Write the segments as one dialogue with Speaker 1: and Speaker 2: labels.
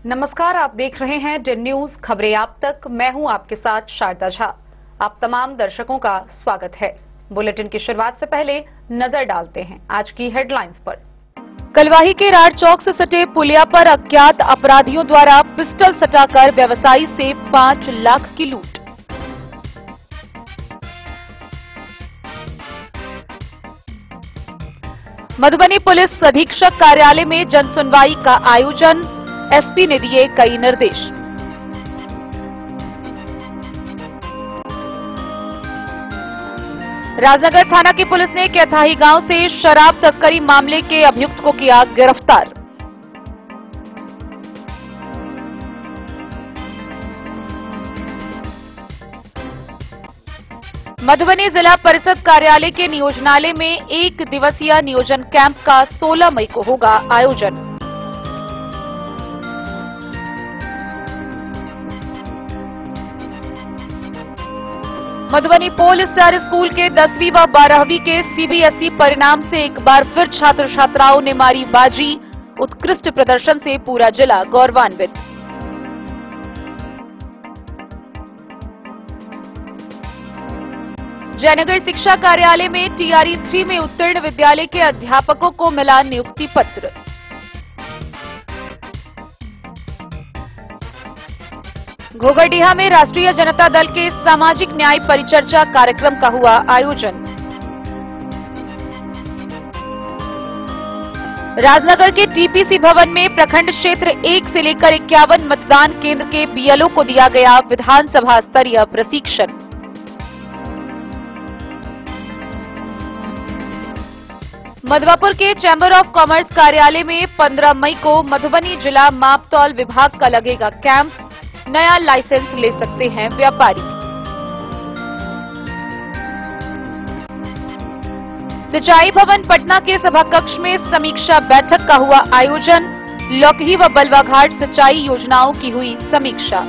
Speaker 1: नमस्कार, आप देख रहे हैं डेन न्यूज खबरें आप तक। मैं हूं आपके साथ शारदा झा। आप तमाम दर्शकों का स्वागत है। बुलेटिन की शुरुआत से पहले नजर डालते हैं आज की हेडलाइंस पर। कलवाही के राड चौक से सटे पुलिया पर अज्ञात अपराधियों द्वारा पिस्टल सटाकर व्यवसायी से 5 लाख की लूट। मधुबनी पुलिस अधीक्षक कार्यालय में जनसुनवाई का आयोजन, एसपी ने दिए कई निर्देश। राजनगर थाना की पुलिस ने कैथाही गांव से शराब तस्करी मामले के अभियुक्त को किया गिरफ्तार। मधुबनी जिला परिषद कार्यालय के नियोजनालय में 1 दिवसीय नियोजन कैंप का 16 मई को होगा आयोजन। मधुबनी पोल स्टार स्कूल के 10वीं व 12वीं के सीबीएसई परिणाम से एक बार फिर छात्र छात्राओं ने मारी बाजी। उत्कृष्ट प्रदर्शन से पूरा जिला गौरवान्वित। जयनगर शिक्षा कार्यालय में टीआरई 3 में उत्तीर्ण विद्यालय के अध्यापकों को मिला नियुक्ति पत्र। घोघरडीहा में राष्ट्रीय जनता दल के सामाजिक न्याय परिचर्चा कार्यक्रम का हुआ आयोजन। राजनगर के टीपीसी भवन में प्रखंड क्षेत्र 1 से लेकर 51 मतदान केंद्र के बीएलओ को दिया गया विधानसभा स्तरीय प्रशिक्षण। मधवापुर के चैंबर ऑफ कॉमर्स कार्यालय में 15 मई को मधुबनी जिला मापतौल विभाग का लगेगा कैंप। नया लाइसेंस ले सकते हैं व्यापारी। सिंचाई भवन पटना के सभाकक्ष में समीक्षा बैठक का हुआ आयोजन। लौकही व बलवाघाट सिंचाई योजनाओं की हुई समीक्षा।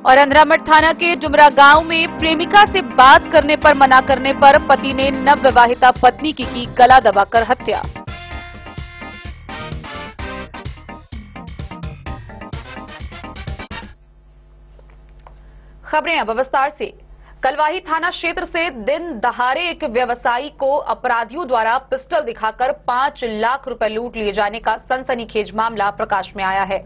Speaker 1: और अंधरामठ थाना के डुमरा गांव में प्रेमिका से बात करने पर मना करने पर पति ने नवविवाहिता पत्नी की गला दबाकर हत्या। खबरें अब विस्तार से। कलवाही थाना क्षेत्र से दिन दहाड़े एक व्यवसायी को अपराधियों द्वारा पिस्टल दिखाकर 5 लाख रुपए लूट लिए जाने का सनसनीखेज मामला प्रकाश में आया है।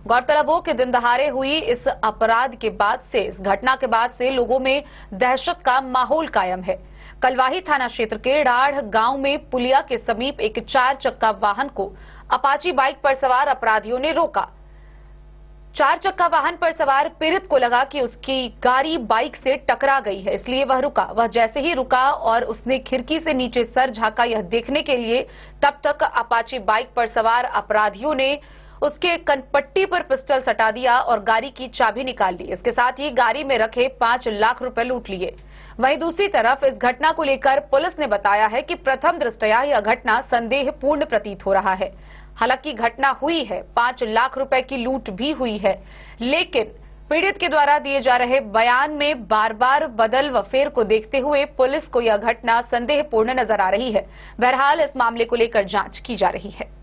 Speaker 1: गौरतलब हो कि दिन दहाड़े हुई इस अपराध के बाद से, इस घटना के बाद से लोगों में दहशत का माहौल कायम है। कलवाही थाना क्षेत्र के राढ़ गांव में पुलिया के समीप एक 4 चक्का वाहन को अपाची बाइक पर सवार अपराधियों ने रोका। 4 चक्का वाहन पर सवार पीड़ित को लगा कि उसकी गाड़ी बाइक से टकरा गई है, इसलिए वह रुका। वह जैसे ही रुका और उसने खिड़की से नीचे सर झांका यह देखने के लिए, तब तक अपाची बाइक पर सवार अपराधियों ने उसके कनपट्टी पर पिस्टल सटा दिया और गाड़ी की चाबी निकाल ली। इसके साथ ही गाड़ी में रखे 5 लाख रुपए लूट लिए। वहीं दूसरी तरफ इस घटना को लेकर पुलिस ने बताया है कि प्रथम दृष्टया यह घटना संदेहपूर्ण प्रतीत हो रहा है। हालांकि घटना हुई है, 5 लाख रुपए की लूट भी हुई है, लेकिन पीड़ित के द्वारा दिए जा रहे बयान में बार बार बदल व फेर को देखते हुए पुलिस को यह घटना संदेहपूर्ण नजर आ रही है। बहरहाल इस मामले को लेकर जांच की जा रही है।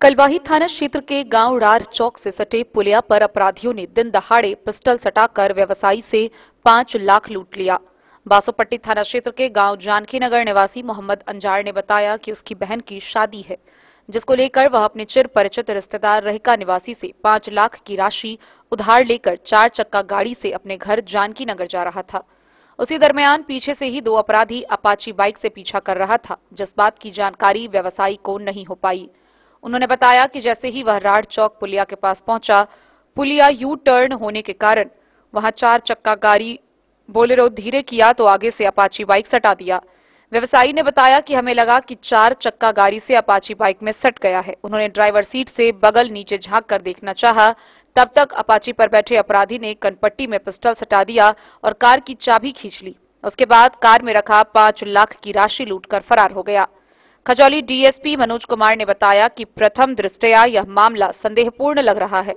Speaker 1: कलवाही थाना क्षेत्र के गांव रार चौक से सटे पुलिया पर अपराधियों ने दिन दहाड़े पिस्टल सटाकर व्यवसायी से 5 लाख लूट लिया। बासोपट्टी थाना क्षेत्र के गांव जानकी नगर निवासी मोहम्मद अंजार ने बताया कि उसकी बहन की शादी है, जिसको लेकर वह अपने चिर परिचित रिश्तेदार रहका निवासी से 5 लाख की राशि उधार लेकर 4 चक्का गाड़ी से अपने घर जानकी नगर जा रहा था। उसी दरमियान पीछे से ही 2 अपराधी अपाची बाइक से पीछा कर रहा था, जिस बात की जानकारी व्यवसायी को नहीं हो पाई। उन्होंने बताया कि जैसे ही वह राढ़ चौक पुलिया के पास पहुंचा, पुलिया यू टर्न होने के कारण वहां 4 चक्का गाड़ी बोलेरो धीरे किया तो आगे से अपाची बाइक सटा दिया। व्यवसायी ने बताया कि हमें लगा कि 4 चक्का गाड़ी से अपाची बाइक में सट गया है। उन्होंने ड्राइवर सीट से बगल नीचे झांक कर देखना चाहा, तब तक अपाची पर बैठे अपराधी ने कनपट्टी में पिस्टल सटा दिया और कार की चाबी खींच ली। उसके बाद कार में रखा 5 लाख की राशि लूटकर फरार हो गया। खजौली डीएसपी मनोज कुमार ने बताया कि प्रथम दृष्टया यह मामला संदेहपूर्ण लग रहा है,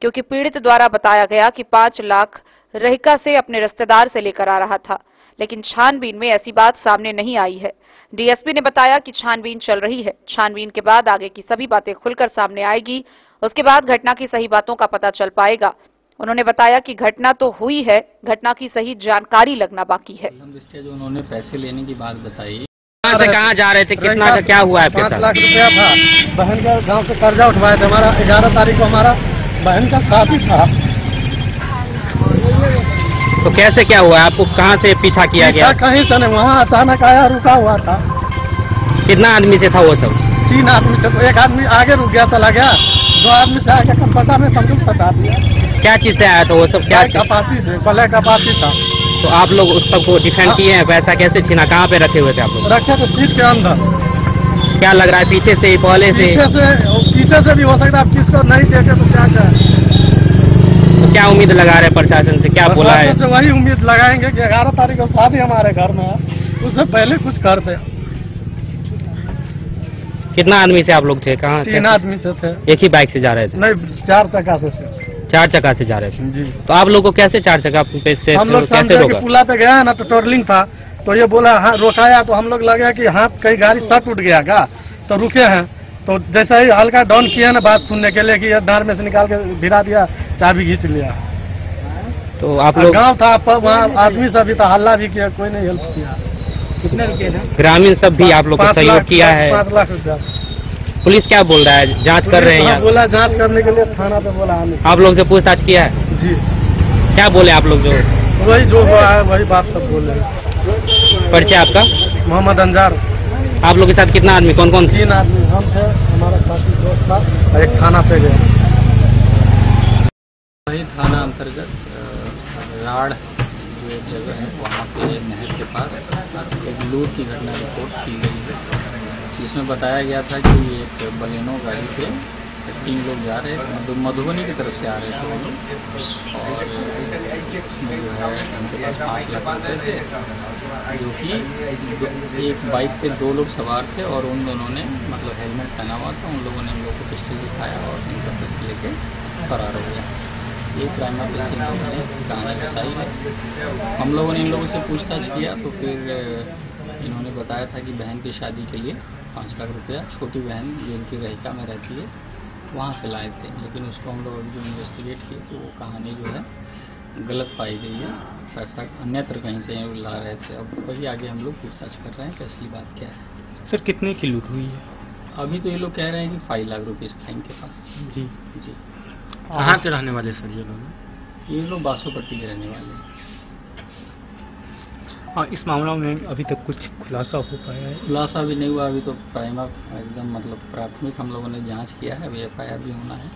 Speaker 1: क्योंकि पीड़ित द्वारा बताया गया कि 5 लाख रहका से अपने रिश्तेदार से लेकर आ रहा था, लेकिन छानबीन में ऐसी बात सामने नहीं आई है। डीएसपी ने बताया कि छानबीन चल रही है। छानबीन के बाद आगे की सभी बातें खुलकर सामने आएगी। उसके बाद घटना की सही बातों का पता चल पाएगा। उन्होंने बताया कि घटना तो हुई है, घटना की सही जानकारी लगना बाकी है।
Speaker 2: जो उन्होंने पैसे लेने की बात बताई,
Speaker 3: कहाँ से कहाँ जा रहे थे, कितना का क्या हुआ है?
Speaker 4: 5 लाख रुपया था। बहन का गांव से कर्जा उठवाया था। हमारा 11 तारीख को हमारा बहन का शादी था।
Speaker 3: तो कैसे क्या हुआ? आपको कहाँ से पीछा किया गया?
Speaker 4: कहीं से नहीं, वहाँ अचानक आया, रुका हुआ था।
Speaker 3: कितना आदमी से था वो सब?
Speaker 4: 3 आदमी से। तो एक आदमी आगे रुक गया, चला गया। 2 आदमी से आगे कंपसा में बंदूक सटा दिया।
Speaker 3: क्या चीज से आया था वो सब? क्या
Speaker 4: अपाची से, ब्लैक अपाची था।
Speaker 3: तो आप लोग उस सबको डिफेंड किए हैं? पैसा कैसे छीना? कहाँ पे रखे हुए थे आप लोग?
Speaker 4: रखे थे सीट के अंदर।
Speaker 3: क्या लग रहा है, पीछे से पहले से?
Speaker 4: पीछे से भी हो सकता है। आप किसको नहीं देखे तो क्या करें?
Speaker 3: तो क्या उम्मीद लगा रहे हैं प्रशासन से? क्या बोला है?
Speaker 4: वही उम्मीद लगाएंगे कि 11 तारीख को शादी हमारे घर में है, उससे पहले कुछ करते।
Speaker 3: कितना आदमी से आप लोग थे? कहाँ?
Speaker 4: 3 आदमी से थे।
Speaker 3: एक ही बाइक से जा रहे थे?
Speaker 4: नहीं, 4 चक्का से थे।
Speaker 3: 4 चक्का से जा रहे थे
Speaker 4: जी।
Speaker 3: तो आप लोग को कैसे 4 चक्का पे से
Speaker 4: हम लोग
Speaker 3: कैसे रोका?
Speaker 4: पुला पे गया ना, तो टोरलिंग था, तो ये बोला रोकाया, तो हम लोग लगे कि हाथ कहीं गाड़ी सट उठ गया का, तो रुके हैं। तो जैसे ही हल्का डाउन किया ना बात सुनने के लिए, कि ये डार में से निकाल के भिरा दिया, चाबी खींच लिया।
Speaker 3: तो आप लोग
Speaker 4: गाँव था, वहाँ आदमी सब भी था, हल्ला भी किया, कोई नहीं हेल्प किया। कितने रुपये थे?
Speaker 3: ग्रामीण सब भी आप लोग को सहयोग किया है?
Speaker 4: 5 लाख रुपया।
Speaker 3: पुलिस क्या बोल रहा है? जांच कर रहे हैं?
Speaker 4: बोला जांच करने के लिए थाना पे बोला हमें।
Speaker 3: आप लोग से पूछताछ किया है?
Speaker 4: जी।
Speaker 3: क्या बोले आप लोग? जो
Speaker 4: वही जो हुआ है वही बात सब बोल रहे हैं।
Speaker 3: परिचय आपका?
Speaker 4: मोहम्मद अंजार।
Speaker 3: आप लोग के साथ कितना आदमी, कौन कौन?
Speaker 4: 3 आदमी हम थे, हमारा साथी दोस्त था, और एक थाना पे गए।
Speaker 2: वही थाना अंतर्गत राड़ जो एक जगह है, वहाँ पे नहर के पास एक लूट की घटना रिपोर्ट की गई है, जिसमें बताया गया था कि एक बलेनो गाड़ी पे 3 लोग जा रहे थे, मधुबनी की तरफ से आ रहे थे वो लोग, और उसमें जो है उनके पास 5 लाख रुपये थे, जो कि एक बाइक पे 2 लोग सवार थे, और उन दोनों ने मतलब हेलमेट पहना हुआ था। उन लोगों ने हम लोग को पिस्टल दिखाया और उनका पिस्टल लेके फरार हो गया। ये क्राइम ऑफ इन लोगों ने कहानी बताई है। हम लोगों ने इन लोगों से पूछताछ किया, तो फिर इन्होंने बताया था कि बहन की शादी के लिए 5 लाख रुपया छोटी बहन जो इनकी रहिका में रहती है वहाँ से लाए थे, लेकिन उसको हम लोग जो इन्वेस्टिगेट किए तो वो कहानी जो है गलत पाई गई है। पैसा अन्यत्र कहीं से ला रहे थे। अब वही आगे हम लोग पूछताछ कर रहे हैं कि असली बात क्या है।
Speaker 3: सर कितने की लूट हुई है?
Speaker 2: अभी तो ये लोग कह रहे हैं कि 5 लाख रुपये था इनके पास।
Speaker 3: जी
Speaker 2: जी।
Speaker 3: कहाँ के रहने वाले सर ये लोग?
Speaker 2: ये लोग बासोपट्टी के रहने वाले हैं।
Speaker 3: हाँ, इस मामला में अभी तक कुछ खुलासा हो पाया है?
Speaker 2: खुलासा भी नहीं हुआ। अभी तो प्राइमा एकदम मतलब प्राथमिक हम लोगों ने जांच किया है। अभी FIR भी होना है,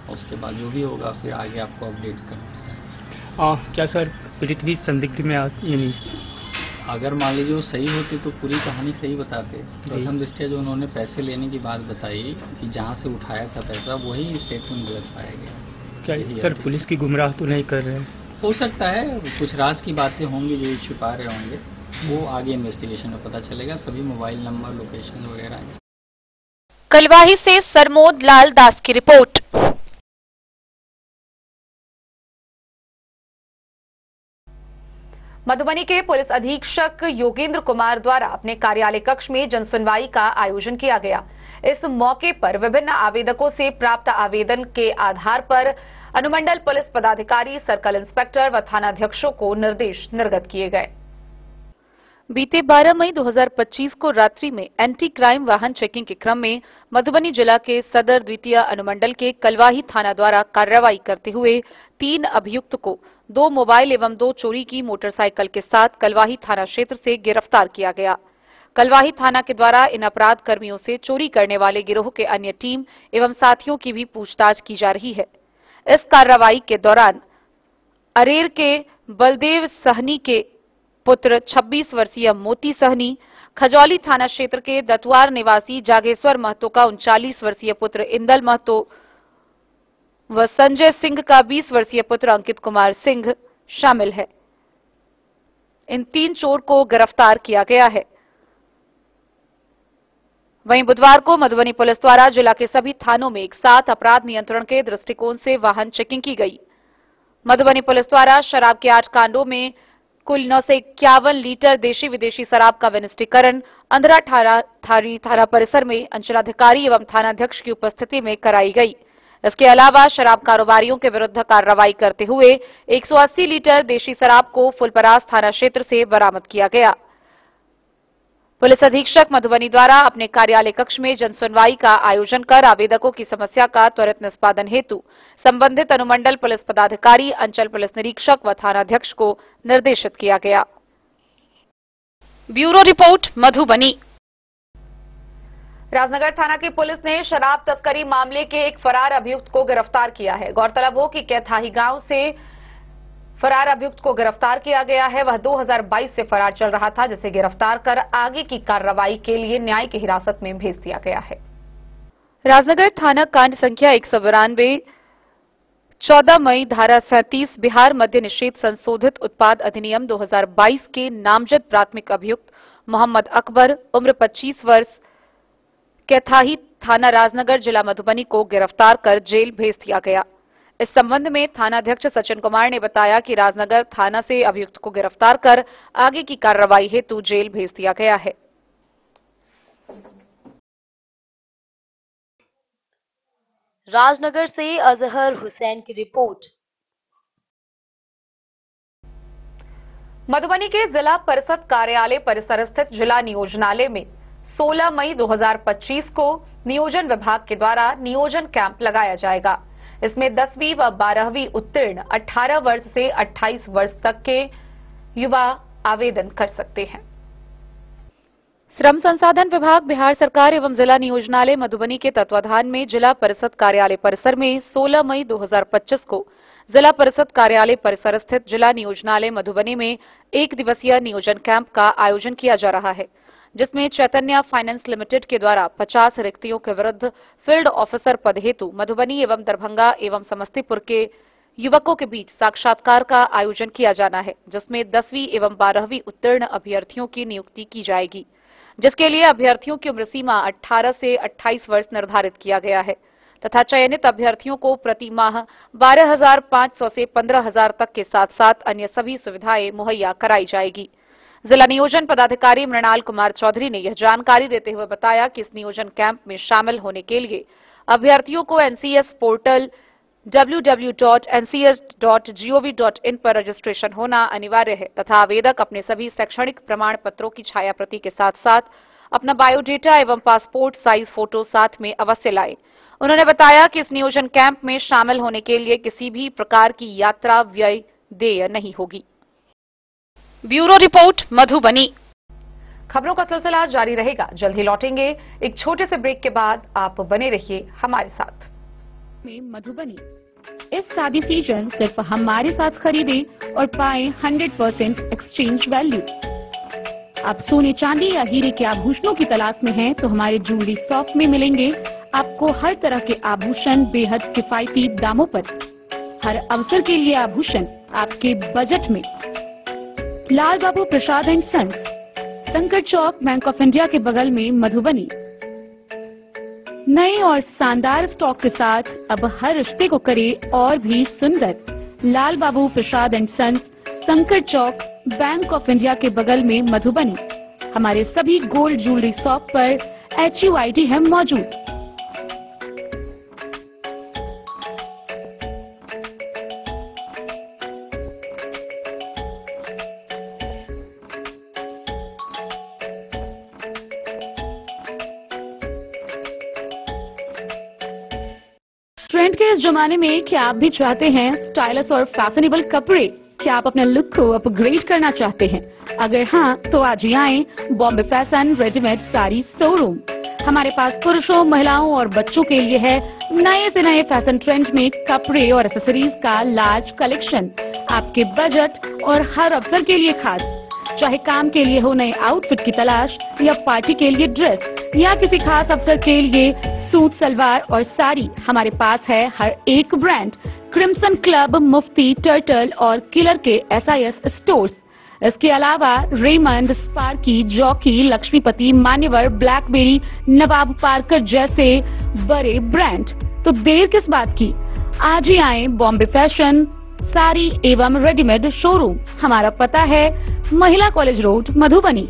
Speaker 2: और उसके बाद जो भी होगा फिर आगे आपको अपडेट करना चाहिए।
Speaker 3: क्या सर पीड़ित भी संदिग्ध में यानी
Speaker 2: अगर मान लीजिए वो सही होती तो पूरी कहानी सही बताते। प्रथम दृष्टया जो उन्होंने पैसे लेने की बात बताई कि जहाँ से उठाया था पैसा, वही स्टेटमेंट गलत पाया गया।
Speaker 3: क्या सर पुलिस की गुमराह तो नहीं कर रहे हैं?
Speaker 2: हो सकता है कुछ राज की बातें होंगी जो छुपा रहे होंगे, वो आगे इन्वेस्टिगेशन में पता चलेगा। सभी मोबाइल नंबर, लोकेशन वगैरह है।
Speaker 1: कलवाही से सरमोद लाल दास की रिपोर्ट। मधुबनी के पुलिस अधीक्षक योगेंद्र कुमार द्वारा अपने कार्यालय कक्ष में जनसुनवाई का आयोजन किया गया। इस मौके पर विभिन्न आवेदकों से प्राप्त आवेदन के आधार पर अनुमंडल पुलिस पदाधिकारी, सर्कल इंस्पेक्टर व थानाध्यक्षों को निर्देश निर्गत किए गए। बीते 12 मई 2025 को रात्रि में एंटी क्राइम वाहन चेकिंग के क्रम में मधुबनी जिला के सदर द्वितीय अनुमंडल के कलवाही थाना द्वारा कार्रवाई करते हुए 3 अभियुक्त को 2 मोबाइल एवं 2 चोरी की मोटरसाइकिल के साथ कलवाही थाना क्षेत्र से गिरफ्तार किया गया। कलवाही थाना के द्वारा इन अपराध कर्मियों से चोरी करने वाले गिरोह के अन्य टीम एवं साथियों की भी पूछताछ की जा रही है। इस कार्रवाई के दौरान अरेर के बलदेव सहनी के पुत्र 26 वर्षीय मोती सहनी, खजौली थाना क्षेत्र के दतवार निवासी जागेश्वर महतो का 39 वर्षीय पुत्र इंदल महतो व संजय सिंह का 20 वर्षीय पुत्र अंकित कुमार सिंह शामिल है। इन 3 चोर को गिरफ्तार किया गया है। वहीं बुधवार को मधुबनी पुलिस द्वारा जिला के सभी थानों में एक साथ अपराध नियंत्रण के दृष्टिकोण से वाहन चेकिंग की गई। मधुबनी पुलिस द्वारा शराब के 8 कांडों में कुल 951 लीटर देशी विदेशी शराब का विनिष्टीकरण अंधरा थाना परिसर में अंचलाधिकारी एवं थानाध्यक्ष की उपस्थिति में कराई गई। इसके अलावा शराब कारोबारियों के विरुद्ध कार्रवाई करते हुए 180 लीटर देशी शराब को फुलपरास थाना क्षेत्र से बरामद किया गया। पुलिस अधीक्षक मधुबनी द्वारा अपने कार्यालय कक्ष में जनसुनवाई का आयोजन कर आवेदकों की समस्या का त्वरित निष्पादन हेतु संबंधित अनुमंडल पुलिस पदाधिकारी, अंचल पुलिस निरीक्षक व थानाध्यक्ष को निर्देशित किया गया। Bureau report Madhubani. राजनगर थाना की पुलिस ने शराब तस्करी मामले के एक फरार अभियुक्त को गिरफ्तार किया है। गौरतलब हो कि कैथाही गांव से फरार अभियुक्त को गिरफ्तार किया गया है। वह 2022 से फरार चल रहा था, जिसे गिरफ्तार कर आगे की कार्रवाई के लिए न्यायिक हिरासत में भेज दिया गया है। राजनगर थाना कांड संख्या 192 14 मई धारा 37 बिहार मद्य निषेध संशोधित उत्पाद अधिनियम 2022 के नामजद प्राथमिक अभियुक्त मोहम्मद अकबर उम्र 25 वर्ष कैथाही थाना राजनगर जिला मधुबनी को गिरफ्तार कर जेल भेज दिया गया। इस संबंध में थानाध्यक्ष सचिन कुमार ने बताया कि राजनगर थाना से अभियुक्त को गिरफ्तार कर आगे की कार्रवाई हेतु जेल भेज दिया गया है।
Speaker 5: राजनगर से अजहर हुसैन की रिपोर्ट।
Speaker 1: मधुबनी के जिला परिषद कार्यालय परिसर स्थित जिला नियोजनालय में 16 मई 2025 को नियोजन विभाग के द्वारा नियोजन कैंप लगाया जाएगा। इसमें 10वीं व 12वीं उत्तीर्ण 18 वर्ष से 28 वर्ष तक के युवा आवेदन कर सकते हैं। श्रम संसाधन विभाग बिहार सरकार एवं जिला नियोजनालय मधुबनी के तत्वाधान में जिला परिषद कार्यालय परिसर में 16 मई 2025 को जिला परिषद कार्यालय परिसर स्थित जिला नियोजनालय मधुबनी में 1 दिवसीय नियोजन कैंप का आयोजन किया जा रहा है, जिसमें चैतन्य फाइनेंस लिमिटेड के द्वारा 50 रिक्तियों के विरुद्ध फील्ड ऑफिसर पद हेतु मधुबनी एवं दरभंगा एवं समस्तीपुर के युवकों के बीच साक्षात्कार का आयोजन किया जाना है, जिसमें 10वीं एवं 12वीं उत्तीर्ण अभ्यर्थियों की नियुक्ति की जाएगी, जिसके लिए अभ्यर्थियों की उम्र सीमा 18 से 28 वर्ष निर्धारित किया गया है तथा चयनित अभ्यर्थियों को प्रति माह 12,500 से 15,000 तक के साथ साथ अन्य सभी सुविधाएं मुहैया कराई जाएगी। जिला नियोजन पदाधिकारी मृणाल कुमार चौधरी ने यह जानकारी देते हुए बताया कि इस नियोजन कैंप में शामिल होने के लिए अभ्यर्थियों को एनसीएस पोर्टल www.ncs.gov.in पर रजिस्ट्रेशन होना अनिवार्य है तथा आवेदक अपने सभी शैक्षणिक प्रमाण पत्रों की छायाप्रति के साथ साथ अपना बायोडेटा एवं पासपोर्ट साइज फोटो साथ में अवश्य लाएं। उन्होंने बताया कि इस नियोजन कैंप में शामिल होने के लिए किसी भी प्रकार की यात्रा व्यय देय नहीं होगी। Bureau report Madhubani. खबरों का सिलसिला जारी रहेगा, जल्द ही लौटेंगे एक छोटे से ब्रेक के बाद। आप बने रहिए हमारे साथ। मधुबनी इस शादी सीजन सिर्फ हमारे साथ खरीदे और पाएं 100% एक्सचेंज वैल्यू। आप सोने चांदी या हीरे के आभूषणों की तलाश में हैं तो हमारे ज्वेलरी शॉप में मिलेंगे आपको हर तरह के आभूषण बेहद किफायती दामों पर। हर अवसर के लिए आभूषण आपके बजट में। लाल बाबू प्रसाद एंड सन्स, संकट चौक, बैंक ऑफ इंडिया के बगल में, मधुबनी। नए और शानदार स्टॉक के साथ अब हर रिश्ते को करे और भी सुंदर। लाल बाबू प्रसाद एंड सन्स, संकट चौक, बैंक ऑफ इंडिया के बगल में, मधुबनी। हमारे सभी गोल्ड ज्वेलरी शॉप पर HUID है मौजूद। ट्रेंड के इस जमाने में क्या आप भी चाहते हैं स्टाइलिश और फैशनेबल कपड़े? क्या आप अपने लुक को अपग्रेड करना चाहते हैं? अगर हाँ, तो आज ही आएं Bombay fashion readymade sari showroom. हमारे पास पुरुषों, महिलाओं और बच्चों के लिए है नए से नए फैशन ट्रेंड में कपड़े और एक्सेसरीज का लार्ज कलेक्शन। आपके बजट और हर अवसर के लिए खास। चाहे काम के लिए हो नए आउटफिट की तलाश या पार्टी के लिए ड्रेस या किसी खास अवसर के लिए सूट, सलवार और साड़ी, हमारे पास है हर एक ब्रांड। क्रिम्सन क्लब, मुफ्ती, टर्टल और किलर के SIS स्टोर्स। इसके अलावा रेमंड, स्पार्की, जॉकी, लक्ष्मीपति, मान्यवर, ब्लैकबेरी, नवाब पार्कर जैसे बड़े ब्रांड। तो देर किस बात की, आज ही आए बॉम्बे फैशन साड़ी एवं रेडीमेड शोरूम। हमारा पता है महिला कॉलेज रोड, मधुबनी।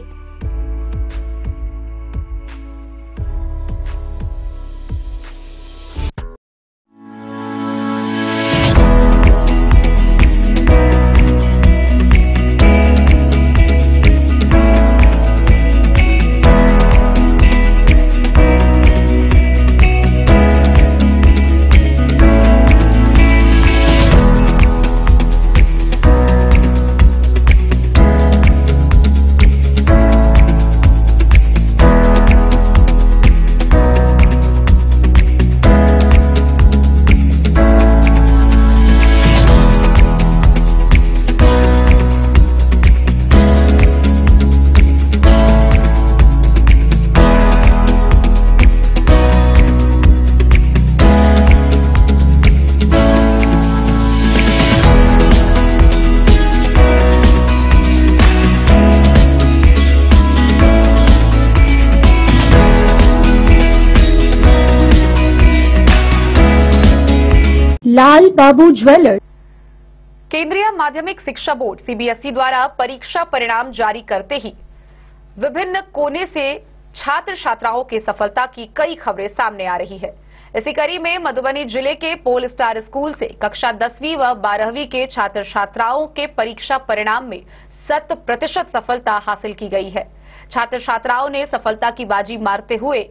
Speaker 6: लाल बाबू ज्वेलर्स।
Speaker 1: केंद्रीय माध्यमिक शिक्षा बोर्ड सीबीएसई द्वारा परीक्षा परिणाम जारी करते ही विभिन्न कोने से छात्र छात्राओं की सफलता की कई खबरें सामने आ रही है। इसी कड़ी में मधुबनी जिले के पोल स्टार स्कूल से कक्षा 10वीं व 12वीं के छात्र छात्राओं के परीक्षा परिणाम में 100% सफलता हासिल की गई है। छात्र छात्राओं ने सफलता की बाजी मारते हुए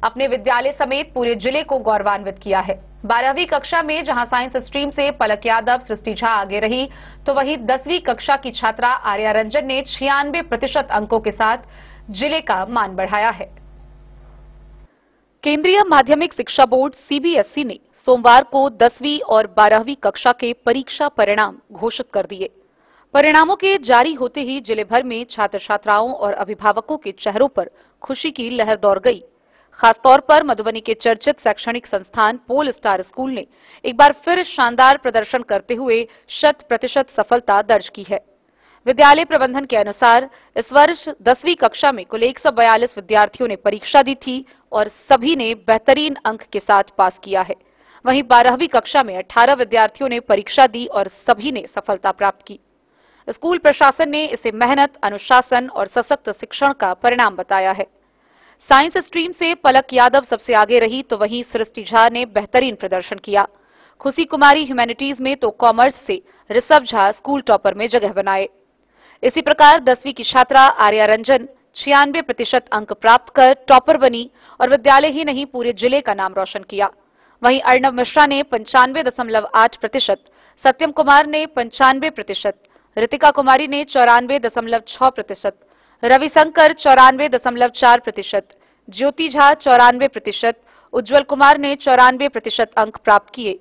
Speaker 1: अपने विद्यालय समेत पूरे जिले को गौरवान्वित किया है। 12वीं कक्षा में जहां साइंस स्ट्रीम से पलक यादव, सृष्टि झा आगे रही, तो वहीं 10वीं कक्षा की छात्रा आर्या रंजन ने 96% अंकों के साथ जिले का मान बढ़ाया है। केंद्रीय माध्यमिक शिक्षा बोर्ड सीबीएसई ने सोमवार को 10वीं और 12वीं कक्षा के परीक्षा परिणाम घोषित कर दिए। परिणामों के जारी होते ही जिले भर में छात्र छात्राओं और अभिभावकों के चेहरों पर खुशी की लहर दौड़ गई। खासतौर पर मधुबनी के चर्चित शैक्षणिक संस्थान पोल स्टार स्कूल ने एक बार फिर शानदार प्रदर्शन करते हुए 100% सफलता दर्ज की है। विद्यालय प्रबंधन के अनुसार इस वर्ष 10वीं कक्षा में कुल 142 विद्यार्थियों ने परीक्षा दी थी और सभी ने बेहतरीन अंक के साथ पास किया है। वहीं 12वीं कक्षा में 18 विद्यार्थियों ने परीक्षा दी और सभी ने सफलता प्राप्त की। स्कूल प्रशासन ने इसे मेहनत, अनुशासन और सशक्त शिक्षण का परिणाम बताया है। साइंस स्ट्रीम से पलक यादव सबसे आगे रही, तो वहीं सृष्टि झा ने बेहतरीन प्रदर्शन किया। खुशी कुमारी ह्यूमैनिटीज में तो कॉमर्स से ऋषभ झा स्कूल टॉपर में जगह बनाए। इसी प्रकार 10वीं की छात्रा आर्या रंजन 96% अंक प्राप्त कर टॉपर बनी और विद्यालय ही नहीं पूरे जिले का नाम रोशन किया। वहीं अर्णव मिश्रा ने 95.8%, सत्यम कुमार ने 95%, रितिका कुमारी ने 94.6%, रविशंकर 94.4%, ज्योति झा 94%, उज्जवल कुमार ने 94% अंक प्राप्त किए।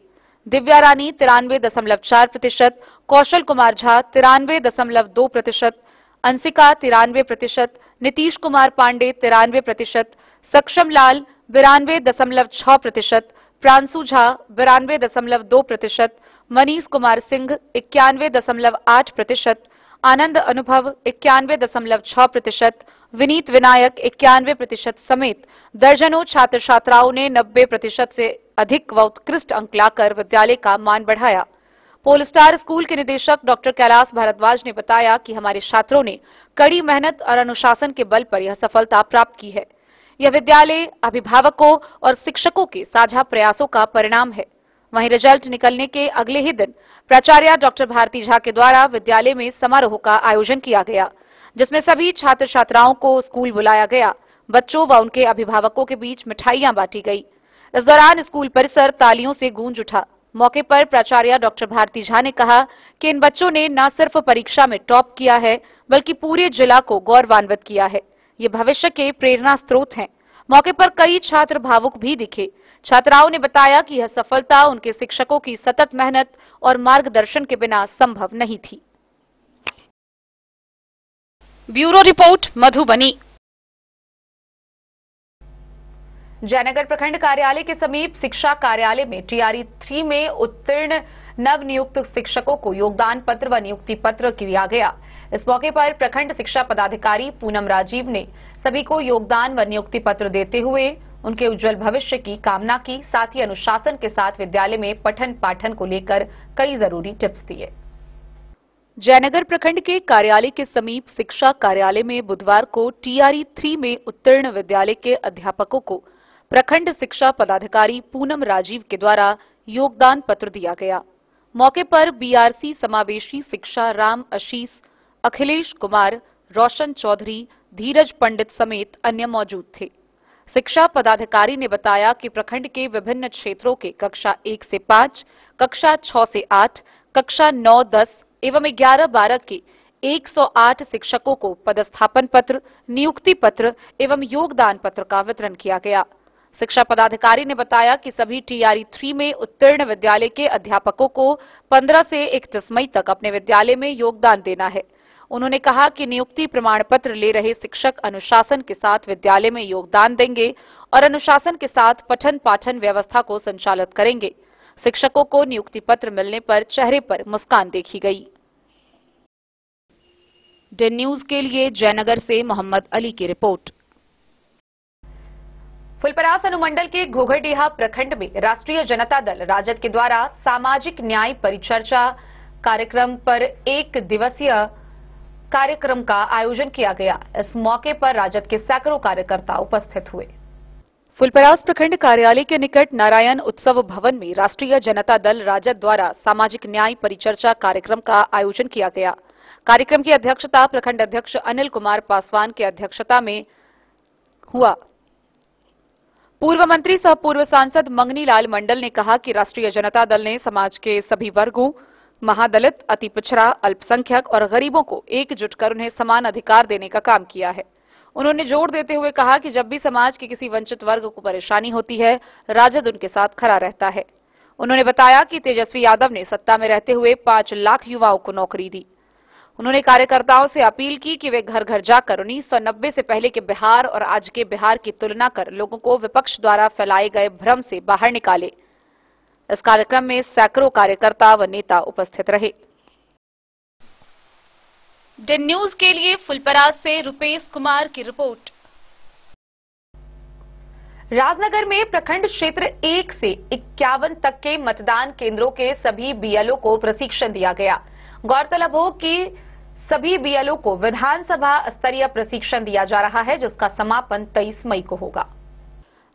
Speaker 1: दिव्या रानी 93.4%, कौशल कुमार झा 93.2%, अंशिका 93%, नीतीश कुमार पांडे 93%, सक्षम लाल 92.6%, प्रांशु झा 92.2%, मनीष कुमार सिंह 91.8%, आनंद अनुभव 91.6%, विनीत विनायक 91% समेत दर्जनों छात्र छात्राओं ने 90% से अधिक व उत्कृष्ट अंक लाकर विद्यालय का मान बढ़ाया। पोल स्टार स्कूल के निदेशक डॉक्टर कैलाश भारद्वाज ने बताया कि हमारे छात्रों ने कड़ी मेहनत और अनुशासन के बल पर यह सफलता प्राप्त की है। यह विद्यालय, अभिभावकों और शिक्षकों के साझा प्रयासों का परिणाम है। वहीं रिजल्ट निकलने के अगले ही दिन प्राचार्य डॉक्टर भारती झा के द्वारा विद्यालय में समारोह का आयोजन किया गया, जिसमें सभी छात्र छात्राओं को स्कूल बुलाया गया। बच्चों व उनके अभिभावकों के बीच मिठाइयां बांटी गई। इस दौरान स्कूल परिसर तालियों से गूंज उठा। मौके पर प्राचार्य डॉक्टर भारती झा ने कहा कि इन बच्चों ने न सिर्फ परीक्षा में टॉप किया है, बल्कि पूरे जिला को गौरवान्वित किया है। ये भविष्य के प्रेरणा स्रोत हैं। मौके पर कई छात्र भावुक भी दिखे। छात्राओं ने बताया कि यह सफलता उनके शिक्षकों की सतत मेहनत और मार्गदर्शन के बिना संभव नहीं थी। Bureau report, Madhubani. जयनगर प्रखंड कार्यालय के समीप शिक्षा कार्यालय में टीआरई 3 में उत्तीर्ण नवनियुक्त शिक्षकों को योगदान पत्र व नियुक्ति पत्र दिया गया। इस मौके पर प्रखंड शिक्षा पदाधिकारी पूनम राजीव ने सभी को योगदान व नियुक्ति पत्र देते हुए उनके उज्जवल भविष्य की कामना की। साथ ही अनुशासन के साथ विद्यालय में पठन पाठन को लेकर कई जरूरी टिप्स दिए। जयनगर प्रखंड के कार्यालय के समीप शिक्षा कार्यालय में बुधवार को टीआरई 3 में उत्तीर्ण विद्यालय के अध्यापकों को प्रखंड शिक्षा पदाधिकारी पूनम राजीव के द्वारा योगदान पत्र दिया गया। मौके पर बीआरसी समावेशी शिक्षा राम आशीष, अखिलेश कुमार, रोशन चौधरी, धीरज पंडित समेत अन्य मौजूद थे। शिक्षा पदाधिकारी ने बताया कि प्रखंड के विभिन्न क्षेत्रों के कक्षा 1 से 5, कक्षा 6 से 8, कक्षा 9, 10 एवं 11-12 के 108 शिक्षकों को पदस्थापन पत्र, नियुक्ति पत्र एवं योगदान पत्र का वितरण किया गया। शिक्षा पदाधिकारी ने बताया कि सभी टीआरई 3 में उत्तीर्ण विद्यालय के अध्यापकों को 15 से 31 मई तक अपने विद्यालय में योगदान देना है। उन्होंने कहा कि नियुक्ति प्रमाण पत्र ले रहे शिक्षक अनुशासन के साथ विद्यालय में योगदान देंगे और अनुशासन के साथ पठन पाठन व्यवस्था को संचालित करेंगे। शिक्षकों को नियुक्ति पत्र मिलने पर चेहरे पर मुस्कान देखी गई। डेन न्यूज के लिए जयनगर से मोहम्मद अली की रिपोर्ट। फुलपरास अनुमंडल के घोघरडीहा प्रखंड में राष्ट्रीय जनता दल राजद के द्वारा सामाजिक न्याय परिचर्चा कार्यक्रम पर 1 दिवसीय कार्यक्रम का आयोजन किया गया। इस मौके पर राजद के सैकड़ों कार्यकर्ता उपस्थित हुए। फुलपरास प्रखंड कार्यालय के निकट नारायण उत्सव भवन में राष्ट्रीय जनता दल राजद द्वारा सामाजिक न्याय परिचर्चा कार्यक्रम का आयोजन किया गया। कार्यक्रम की अध्यक्षता प्रखंड अध्यक्ष अनिल कुमार पासवान की अध्यक्षता में हुआ। पूर्व मंत्री सह पूर्व सांसद मंगनी लाल मंडल ने कहा कि राष्ट्रीय जनता दल ने समाज के सभी वर्गों, महादलित, अति पिछड़ा, अल्पसंख्यक और गरीबों को एकजुट कर उन्हें समान अधिकार देने का काम किया है। उन्होंने जोर देते हुए कहा कि जब भी समाज के किसी वंचित वर्ग को परेशानी होती है, राजद उनके साथ खड़ा रहता है। उन्होंने बताया कि तेजस्वी यादव ने सत्ता में रहते हुए 5 लाख युवाओं को नौकरी दी। उन्होंने कार्यकर्ताओं से अपील की कि वे घर घर जाकर 1990 से पहले के बिहार और आज के बिहार की तुलना कर लोगों को विपक्ष द्वारा फैलाए गए भ्रम से बाहर निकाले। इस कार्यक्रम में सैकड़ों कार्यकर्ता व नेता उपस्थित रहे। डेन न्यूज के लिए फुलपरास से रुपेश कुमार की रिपोर्ट। राजनगर में प्रखंड क्षेत्र 1 से 51 तक के मतदान केंद्रों के सभी बीएलओ को प्रशिक्षण दिया गया। गौरतलब हो कि सभी बीएलओ को विधानसभा स्तरीय प्रशिक्षण दिया जा रहा है, जिसका समापन 23 मई को होगा।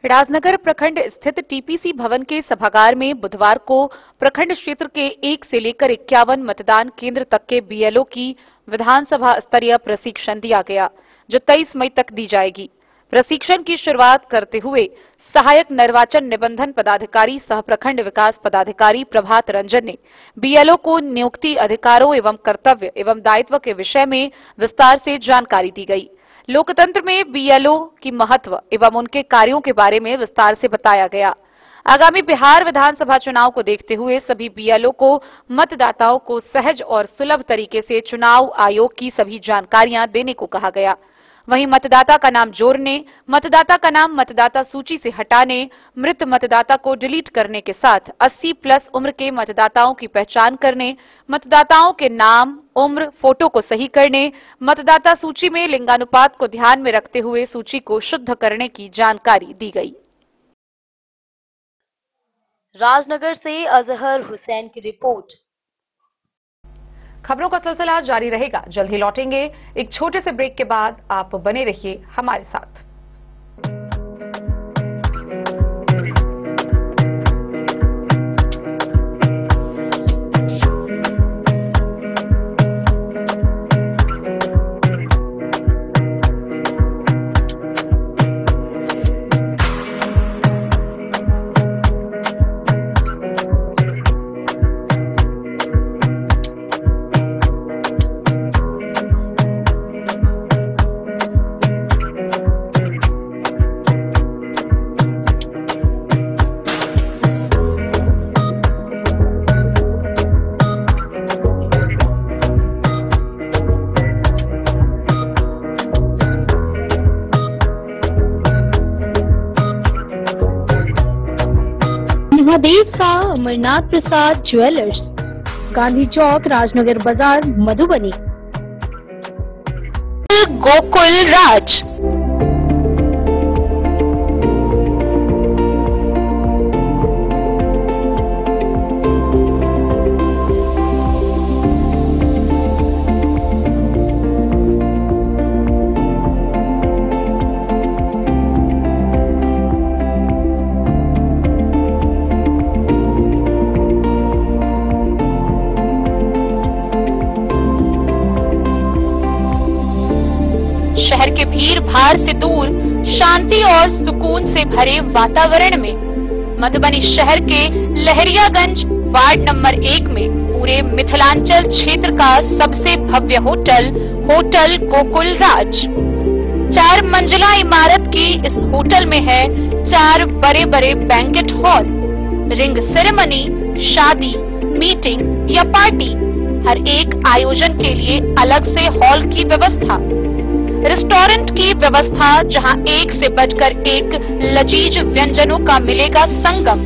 Speaker 1: राजनगर प्रखंड स्थित टीपीसी भवन के सभागार में बुधवार को प्रखंड क्षेत्र के 1 से लेकर 51 मतदान केंद्र तक के बीएलओ की विधानसभा स्तरीय प्रशिक्षण दिया गया, जो 23 मई तक दी जाएगी। प्रशिक्षण की शुरुआत करते हुए सहायक निर्वाचन निबंधन पदाधिकारी सह प्रखंड विकास पदाधिकारी प्रभात रंजन ने बीएलओ को नियुक्ति अधिकारों एवं कर्तव्य एवं दायित्व के विषय में विस्तार से जानकारी दी गई। लोकतंत्र में बीएलओ की महत्व एवं उनके कार्यों के बारे में विस्तार से बताया गया। आगामी बिहार विधानसभा चुनाव को देखते हुए सभी बीएलओ को मतदाताओं को सहज और सुलभ तरीके से चुनाव आयोग की सभी जानकारियां देने को कहा गया। वहीं मतदाता का नाम जोड़ने, मतदाता का नाम मतदाता सूची से हटाने, मृत मतदाता को डिलीट करने के साथ 80+ उम्र के मतदाताओं की पहचान करने, मतदाताओं के नाम, उम्र, फोटो को सही करने, मतदाता सूची में लिंगानुपात को ध्यान में रखते हुए सूची को शुद्ध करने की जानकारी दी गई।
Speaker 5: राजनगर से अजहर हुसैन की रिपोर्ट।
Speaker 1: खबरों का सिलसिला जारी रहेगा। जल्द ही लौटेंगे एक छोटे से ब्रेक के बाद। आप बने रहिए हमारे साथ।
Speaker 6: महादेव शाह अमरनाथ प्रसाद ज्वेलर्स, गांधी चौक, राजनगर बाजार, मधुबनी।
Speaker 5: गोकुल राज,
Speaker 1: के भीड़ भाड़ से दूर शांति और सुकून से भरे वातावरण में मधुबनी शहर के लहरियागंज वार्ड नंबर 1 में पूरे मिथिलांचल क्षेत्र का सबसे भव्य होटल होटल गोकुल राज 4 मंजिला इमारत की इस होटल में है 4 बड़े बड़े बैंकेट हॉल, रिंग सेरेमनी, शादी, मीटिंग या पार्टी, हर एक आयोजन के लिए अलग से हॉल की व्यवस्था, रेस्टोरेंट की व्यवस्था जहां एक से बढ़कर एक लजीज व्यंजनों का मिलेगा संगम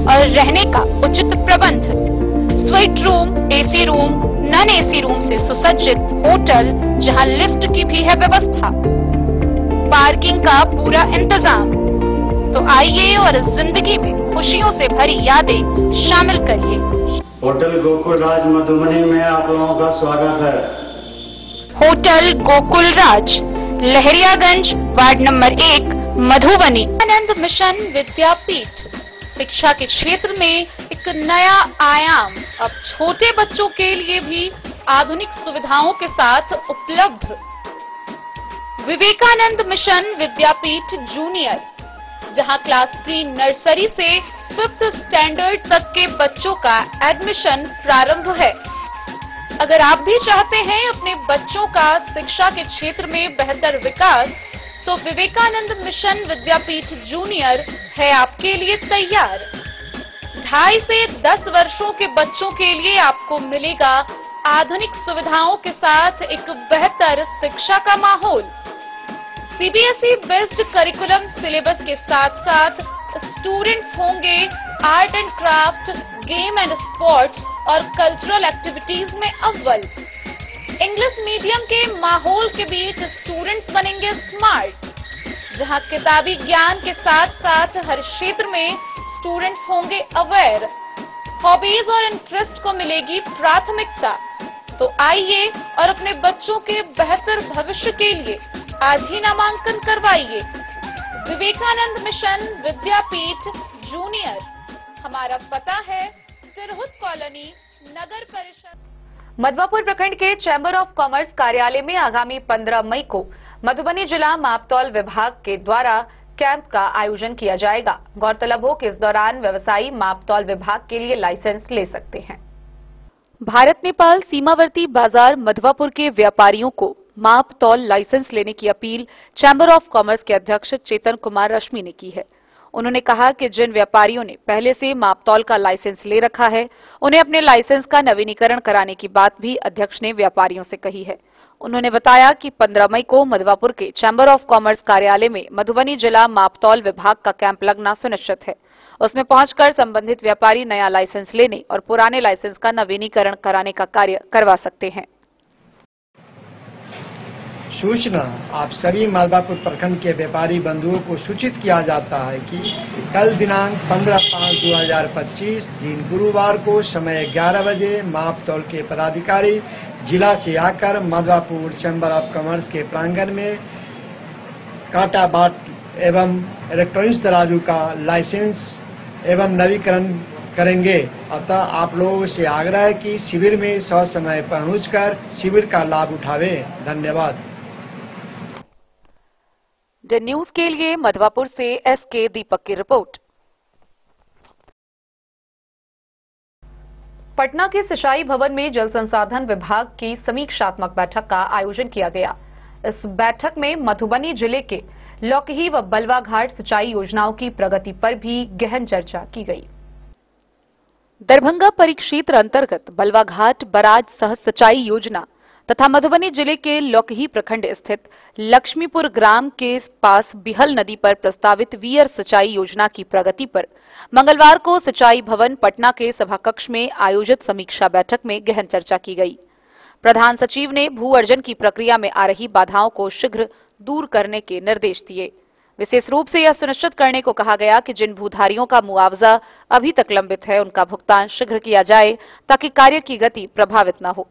Speaker 1: और रहने का उचित प्रबंध, suite room, AC room, non AC room से सुसज्जित होटल जहां लिफ्ट की भी है व्यवस्था, पार्किंग का पूरा इंतजाम। तो आइए और इस जिंदगी में खुशियों से भरी यादें शामिल करिए।
Speaker 7: होटल गोकुल राज मधुबनी में आप लोगों का स्वागत है।
Speaker 1: होटल गोकुल राज, लहरियागंज, वार्ड नंबर 1, मधुबनी। आनंद मिशन विद्यापीठ शिक्षा के क्षेत्र में एक नया आयाम अब छोटे बच्चों के लिए भी आधुनिक सुविधाओं के साथ उपलब्ध। विवेकानंद मिशन विद्यापीठ जूनियर, जहां क्लास प्री नर्सरी से 5th स्टैंडर्ड तक के बच्चों का एडमिशन प्रारंभ है। अगर आप भी चाहते हैं अपने बच्चों का शिक्षा के क्षेत्र में बेहतर विकास, तो विवेकानंद मिशन विद्यापीठ जूनियर है आपके लिए तैयार। 2.5 से 10 वर्षों के बच्चों के लिए आपको मिलेगा आधुनिक सुविधाओं के साथ एक बेहतर शिक्षा का माहौल। सीबीएसई बेस्ड करिकुलम सिलेबस के साथ साथ स्टूडेंट्स होंगे art and craft, game and sports और कल्चरल एक्टिविटीज में अव्वल। इंग्लिश मीडियम के माहौल के बीच स्टूडेंट्स बनेंगे स्मार्ट, जहां किताबी ज्ञान के साथ साथ हर क्षेत्र में स्टूडेंट्स होंगे अवेयर। हॉबीज और इंटरेस्ट को मिलेगी प्राथमिकता। तो आइए और अपने बच्चों के बेहतर भविष्य के लिए आज ही नामांकन करवाइए। विवेकानंद मिशन विद्यापीठ जूनियर, हमारा पता है तिरहुत कॉलोनी, नगर परिषद। मधवापुर प्रखंड के चैम्बर ऑफ कॉमर्स कार्यालय में आगामी 15 मई को मधुबनी जिला मापतौल विभाग के द्वारा कैंप का आयोजन किया जाएगा। गौरतलब हो कि इस दौरान व्यवसायी मापतौल विभाग के लिए लाइसेंस ले सकते हैं। भारत नेपाल सीमावर्ती बाजार मधवापुर के व्यापारियों को माप तौल लाइसेंस लेने की अपील चैम्बर ऑफ कॉमर्स के अध्यक्ष चेतन कुमार रश्मि ने की है। उन्होंने कहा कि जिन व्यापारियों ने पहले से माप तौल का लाइसेंस ले रखा है, उन्हें अपने लाइसेंस का नवीनीकरण कराने की बात भी अध्यक्ष ने व्यापारियों से कही है। उन्होंने बताया कि 15 मई को मधवापुर के चैम्बर ऑफ कॉमर्स कार्यालय में मधुबनी जिला मापतौल विभाग का कैंप लगना सुनिश्चित है। उसमें पहुंचकर संबंधित व्यापारी नया लाइसेंस लेने और पुराने लाइसेंस का नवीनीकरण कराने का कार्य करवा सकते हैं।
Speaker 8: सूचना आप सभी मधवापुर प्रखंड के व्यापारी बंधुओं को सूचित किया जाता है कि कल दिनांक 15/5/2025 दिन गुरुवार को समय 11 बजे मापतौल के पदाधिकारी जिला से आकर मधवापुर चैम्बर ऑफ कॉमर्स के प्रांगण में काटा बाट एवं इलेक्ट्रॉनिक्स तराजू का लाइसेंस एवं नवीकरण करेंगे। अतः आप लोगों से आग्रह है कि शिविर में ससमय पहुंचकर शिविर का लाभ उठावे। धन्यवाद।
Speaker 1: द न्यूज के लिए मधवापुर से एसके दीपक की रिपोर्ट। पटना के सिंचाई भवन में जल संसाधन विभाग की समीक्षात्मक बैठक का आयोजन किया गया। इस बैठक में मधुबनी जिले के लौकही व बलवा घाट सिंचाई योजनाओं की प्रगति पर भी गहन चर्चा की गई। दरभंगा परिक्षेत्र अंतर्गत बलवा घाट बराज सह सिंचाई योजना तथा मधुबनी जिले के लौकही प्रखंड स्थित लक्ष्मीपुर ग्राम के पास बिहल नदी पर प्रस्तावित वीयर सिंचाई योजना की प्रगति पर मंगलवार को सिंचाई भवन पटना के सभाकक्ष में आयोजित समीक्षा बैठक में गहन चर्चा की गई। प्रधान सचिव ने भू अर्जन की प्रक्रिया में आ रही बाधाओं को शीघ्र दूर करने के निर्देश दिए। विशेष रूप से यह सुनिश्चित करने को कहा गया कि जिन भूधारियों का मुआवजा अभी तक लंबित है, उनका भुगतान शीघ्र किया जाए ताकि कार्य की गति प्रभावित न हो।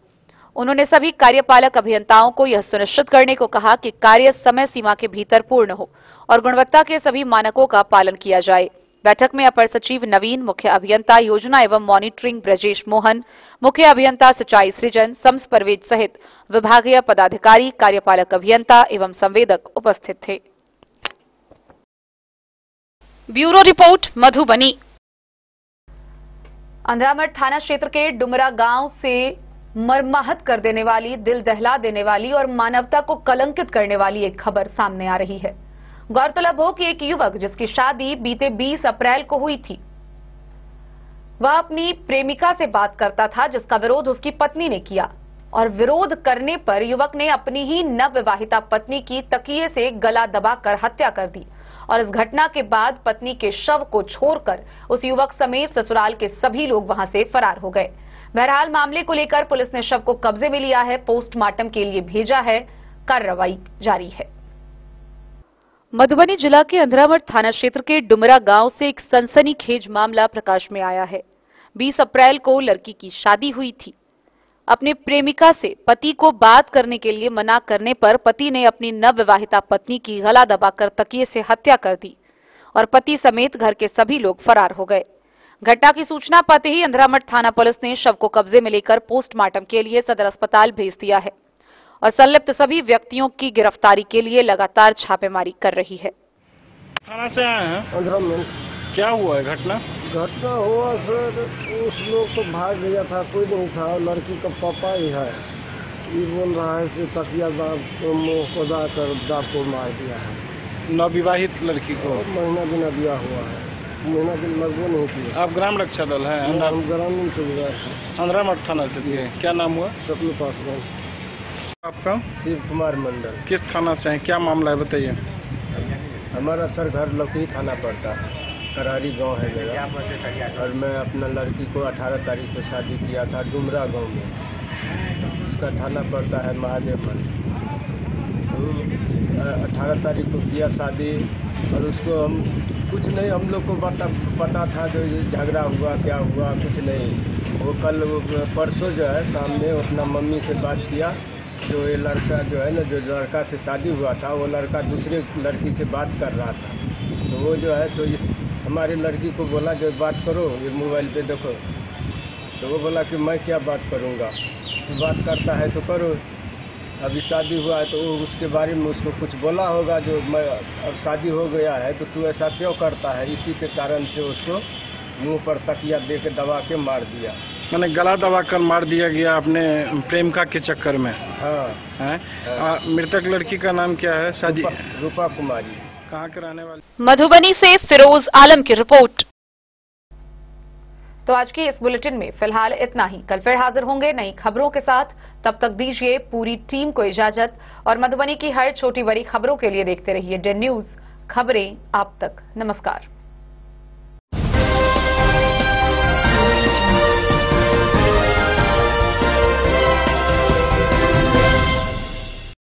Speaker 1: उन्होंने सभी कार्यपालक अभियंताओं को यह सुनिश्चित करने को कहा कि कार्य समय सीमा के भीतर पूर्ण हो और गुणवत्ता के सभी मानकों का पालन किया जाए। बैठक में अपर सचिव नवीन, मुख्य अभियंता योजना एवं मॉनिटरिंग ब्रजेश मोहन, मुख्य अभियंता सिंचाई सृजन सम्स परवेज सहित विभागीय पदाधिकारी, कार्यपालक अभियंता एवं संवेदक उपस्थित थे। Bureau report Madhubani. अंधरामठ थाना क्षेत्र के डुमरा गांव से मर्माहत कर देने वाली, दिल दहला देने वाली और मानवता को कलंकित करने वाली एक खबर सामने आ रही है। गौरतलब हो कि एक युवक जिसकी शादी बीते 20 अप्रैल को हुई थी, वह अपनी प्रेमिका से बात करता था जिसका विरोध उसकी पत्नी ने किया और विरोध करने पर युवक ने अपनी ही नवविवाहिता पत्नी की तकिए से गला दबाकर हत्या कर दी और इस घटना के बाद पत्नी के शव को छोड़कर उस युवक समेत ससुराल के सभी लोग वहां से फरार हो गए। बहरहाल मामले को लेकर पुलिस ने शव को कब्जे में लिया है, पोस्टमार्टम के लिए भेजा है, कार्रवाई जारी है। मधुबनी जिला के अंधरामठ थाना क्षेत्र के डुमरा गांव से एक सनसनीखेज मामला प्रकाश में आया है। 20 अप्रैल को लड़की की शादी हुई थी। अपने प्रेमिका से पति को बात करने के लिए मना करने पर पति ने अपनी नवविवाहिता पत्नी की गला दबाकर तकिए से हत्या कर दी और पति समेत घर के सभी लोग फरार हो गए। घटना की सूचना पाते ही अंधरामठ थाना पुलिस ने शव को कब्जे में लेकर पोस्टमार्टम के लिए सदर अस्पताल भेज दिया है और संलिप्त सभी व्यक्तियों की गिरफ्तारी के लिए लगातार छापेमारी कर रही है।
Speaker 4: थाना से आए हैं, क्या हुआ है घटना?
Speaker 9: घटना हुआ सर, उस लोग तो भाग गया था, कोई नहीं था, लड़की का पापा ही है। ये बोल रहा है कि तकिया मुँह को दाकर दाप को मार दिया है।
Speaker 4: नवविवाहित लड़की को
Speaker 9: महीना दिन दिया हुआ है, महीना दिन लगभग नहीं किया।
Speaker 4: आप ग्राम रक्षा दल है?
Speaker 9: हम ग्रामीण से गए थे,
Speaker 4: अंधरामठ थाना से दिए। क्या नाम हुआ?
Speaker 9: सपने पासवान।
Speaker 4: आपका?
Speaker 9: शिव कुमार मंडल।
Speaker 4: किस थाना से है, क्या मामला है बताइए?
Speaker 9: हमारा सर घर लखी थाना पड़ता है, करारी गांव है मेरा, और मैं अपना लड़की को 18 तारीख को शादी किया था डुमरा गांव में। उसका थाना पड़ता है महादेव मन। 18 तारीख को किया शादी और उसको हम कुछ नहीं, हम लोग को पता था जो झगड़ा हुआ क्या हुआ कुछ नहीं। वो कल परसों जो है सामने अपना मम्मी से बात किया, जो ये लड़का जो है ना, जो लड़का से शादी हुआ था वो लड़का दूसरे लड़की से बात कर रहा था। तो वो जो है तो हमारी लड़की को बोला जो बात करो, ये मोबाइल पे देखो। तो वो बोला कि मैं क्या बात करूँगा, तो बात करता है तो करो। अभी शादी हुआ है तो उसके बारे में उसको कुछ बोला होगा जो मैं अब शादी हो गया है तो तू ऐसा क्यों करता है, इसी के कारण से उसको मुंह पर तकिया दे के दबा के मार दिया।
Speaker 4: मैंने गला दबा कर मार दिया गया अपने प्रेमिका के चक्कर में?
Speaker 9: हाँ।
Speaker 4: मृतक लड़की का नाम क्या है? शादी
Speaker 9: रूपा कुमारी।
Speaker 4: कहाँ के रहने वाले?
Speaker 1: मधुबनी से फिरोज आलम की रिपोर्ट। तो आज की इस बुलेटिन में फिलहाल इतना ही। कल फिर हाजिर होंगे नई खबरों के साथ। तब तक दीजिए पूरी टीम को इजाजत और मधुबनी की हर छोटी बड़ी खबरों के लिए देखते रहिए DEN न्यूज, खबरें आप तक। नमस्कार।